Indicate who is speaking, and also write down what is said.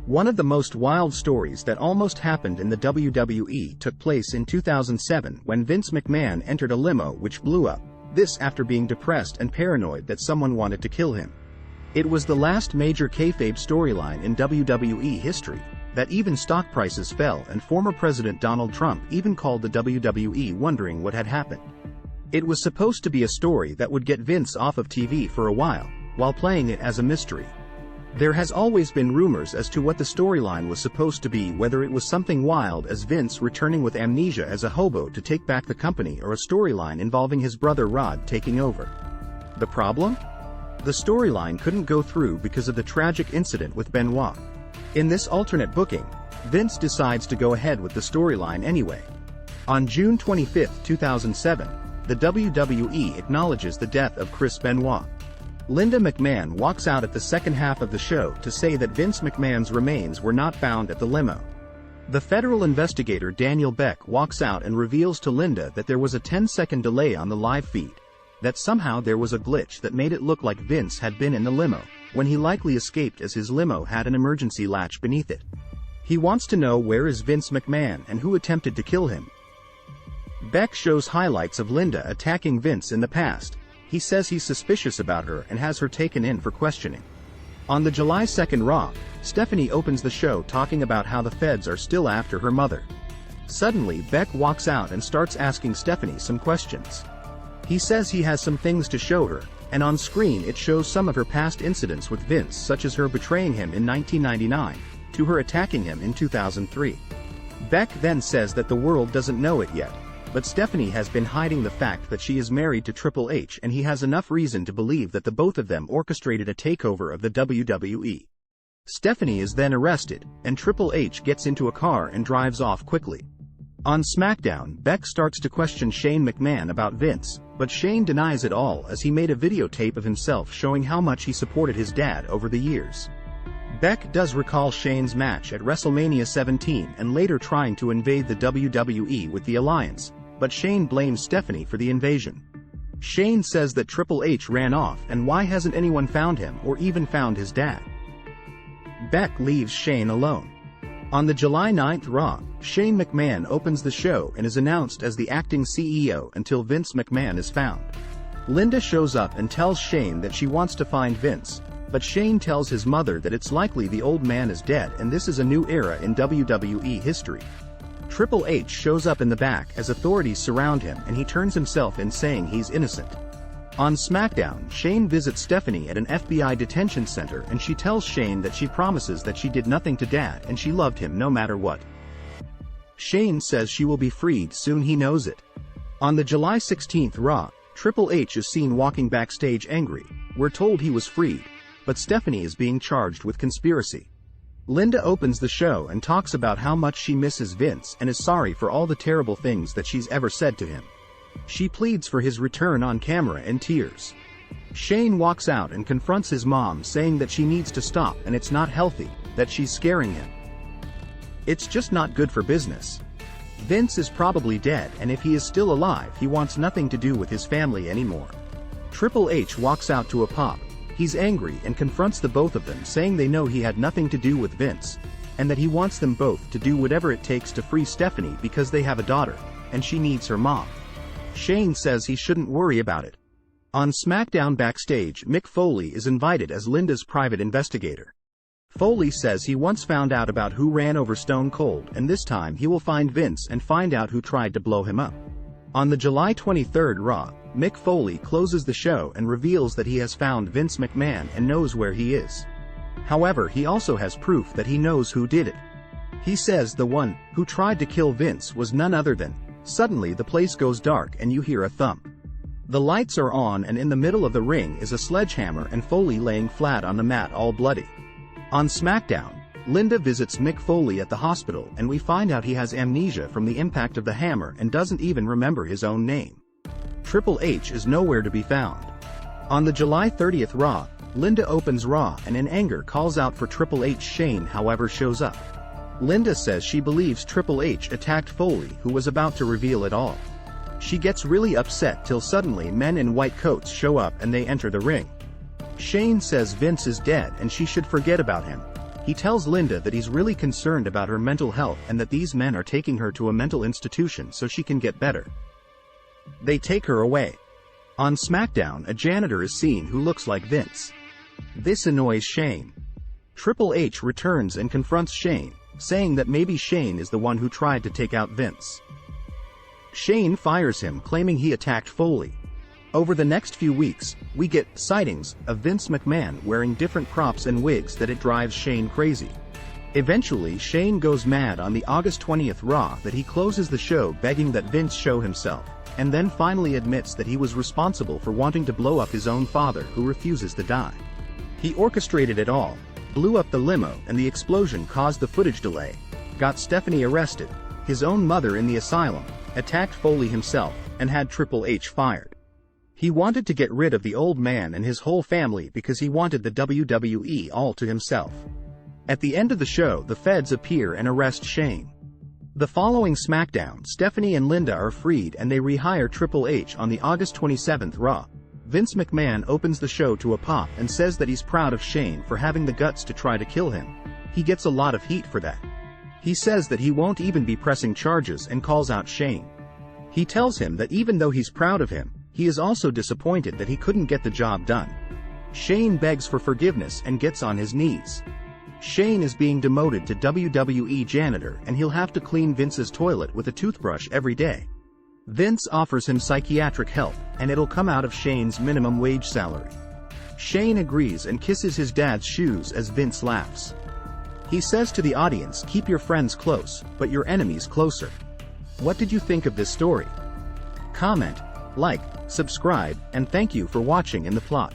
Speaker 1: One of the most wild stories that almost happened in the WWE took place in 2007 when Vince McMahon entered a limo which blew up, this after being depressed and paranoid that someone wanted to kill him. It was the last major kayfabe storyline in WWE history, that even stock prices fell and former President Donald Trump even called the WWE wondering what had happened. It was supposed to be a story that would get Vince off of TV for a while playing it as a mystery. There has always been rumors as to what the storyline was supposed to be, whether it was something wild as Vince returning with amnesia as a hobo to take back the company, or a storyline involving his brother Rod taking over. The problem? The storyline couldn't go through because of the tragic incident with Benoit. In this alternate booking, Vince decides to go ahead with the storyline anyway. On June 25, 2007, the WWE acknowledges the death of Chris Benoit. Linda McMahon walks out at the second half of the show to say that Vince McMahon's remains were not found at the limo. The federal investigator Daniel Beck walks out and reveals to Linda that there was a 10-second delay on the live feed, that somehow there was a glitch that made it look like Vince had been in the limo, when he likely escaped as his limo had an emergency latch beneath it. He wants to know where is Vince McMahon and who attempted to kill him. Beck shows highlights of Linda attacking Vince in the past. He says he's suspicious about her and has her taken in for questioning. On the July 2nd Raw, Stephanie opens the show talking about how the feds are still after her mother. Suddenly Beck walks out and starts asking Stephanie some questions. He says he has some things to show her, and on screen it shows some of her past incidents with Vince, such as her betraying him in 1999, to her attacking him in 2003. Beck then says that the world doesn't know it yet, but Stephanie has been hiding the fact that she is married to Triple H, and he has enough reason to believe that the both of them orchestrated a takeover of the WWE. Stephanie is then arrested, and Triple H gets into a car and drives off quickly. On SmackDown, Beck starts to question Shane McMahon about Vince, but Shane denies it all as he made a videotape of himself showing how much he supported his dad over the years. Beck does recall Shane's match at WrestleMania 17 and later trying to invade the WWE with the Alliance, but Shane blames Stephanie for the invasion. Shane says that Triple H ran off, and why hasn't anyone found him or even found his dad? Beck leaves Shane alone. On the July 9th Raw, Shane McMahon opens the show and is announced as the acting CEO until Vince McMahon is found. Linda shows up and tells Shane that she wants to find Vince, but Shane tells his mother that it's likely the old man is dead and this is a new era in WWE history. Triple H shows up in the back as authorities surround him, and he turns himself in saying he's innocent. On SmackDown, Shane visits Stephanie at an FBI detention center, and she tells Shane that she promises that she did nothing to Dad and she loved him no matter what. Shane says she will be freed soon, he knows it. On the July 16th Raw, Triple H is seen walking backstage angry. We're told he was freed, but Stephanie is being charged with conspiracy. Linda opens the show and talks about how much she misses Vince and is sorry for all the terrible things that she's ever said to him. She pleads for his return on camera in tears. Shane walks out and confronts his mom, saying that she needs to stop and it's not healthy, that she's scaring him. It's just not good for business. Vince is probably dead, and if he is still alive, he wants nothing to do with his family anymore. Triple H walks out to a pop. He's angry and confronts the both of them, saying they know he had nothing to do with Vince, and that he wants them both to do whatever it takes to free Stephanie because they have a daughter, and she needs her mom. Shane says he shouldn't worry about it. On SmackDown backstage, Mick Foley is invited as Linda's private investigator. Foley says he once found out about who ran over Stone Cold, and this time he will find Vince and find out who tried to blow him up. On the July 23rd Raw, Mick Foley closes the show and reveals that he has found Vince McMahon and knows where he is. However, he also has proof that he knows who did it. He says the one who tried to kill Vince was none other than. Suddenly the place goes dark and you hear a thump. The lights are on, and in the middle of the ring is a sledgehammer and Foley laying flat on the mat all bloody. On SmackDown, Linda visits Mick Foley at the hospital, and we find out he has amnesia from the impact of the hammer and doesn't even remember his own name. Triple H is nowhere to be found. On the July 30th Raw, Linda opens Raw and in anger calls out for Triple H. Shane, however, shows up. Linda says she believes Triple H attacked Foley, who was about to reveal it all. She gets really upset till suddenly men in white coats show up and they enter the ring. Shane says Vince is dead and she should forget about him. He tells Linda that he's really concerned about her mental health and that these men are taking her to a mental institution so she can get better. They take her away. On SmackDown, a janitor is seen who looks like Vince. This annoys Shane. Triple H returns and confronts Shane, saying that maybe Shane is the one who tried to take out Vince. Shane fires him, claiming he attacked Foley. Over the next few weeks, we get sightings of Vince McMahon wearing different props and wigs that it drives Shane crazy. Eventually, Shane goes mad on the August 20th Raw that he closes the show begging that Vince show himself, and then finally admits that he was responsible for wanting to blow up his own father who refuses to die. He orchestrated it all, blew up the limo, and the explosion caused the footage delay, got Stephanie arrested, his own mother in the asylum, attacked Foley himself, and had Triple H fired. He wanted to get rid of the old man and his whole family because he wanted the WWE all to himself. At the end of the show, the feds appear and arrest Shane. The following SmackDown, Stephanie and Linda are freed and they rehire Triple H on the August 27th Raw. Vince McMahon opens the show to a pop and says that he's proud of Shane for having the guts to try to kill him. He gets a lot of heat for that. He says that he won't even be pressing charges and calls out Shane. He tells him that even though he's proud of him, he is also disappointed that he couldn't get the job done. Shane begs for forgiveness and gets on his knees. Shane is being demoted to WWE janitor and he'll have to clean Vince's toilet with a toothbrush every day. Vince offers him psychiatric help, and it'll come out of Shane's minimum wage salary. Shane agrees and kisses his dad's shoes as Vince laughs. He says to the audience, "Keep your friends close, but your enemies closer." What did you think of this story? Comment, like, subscribe, and thank you for watching In the Plot.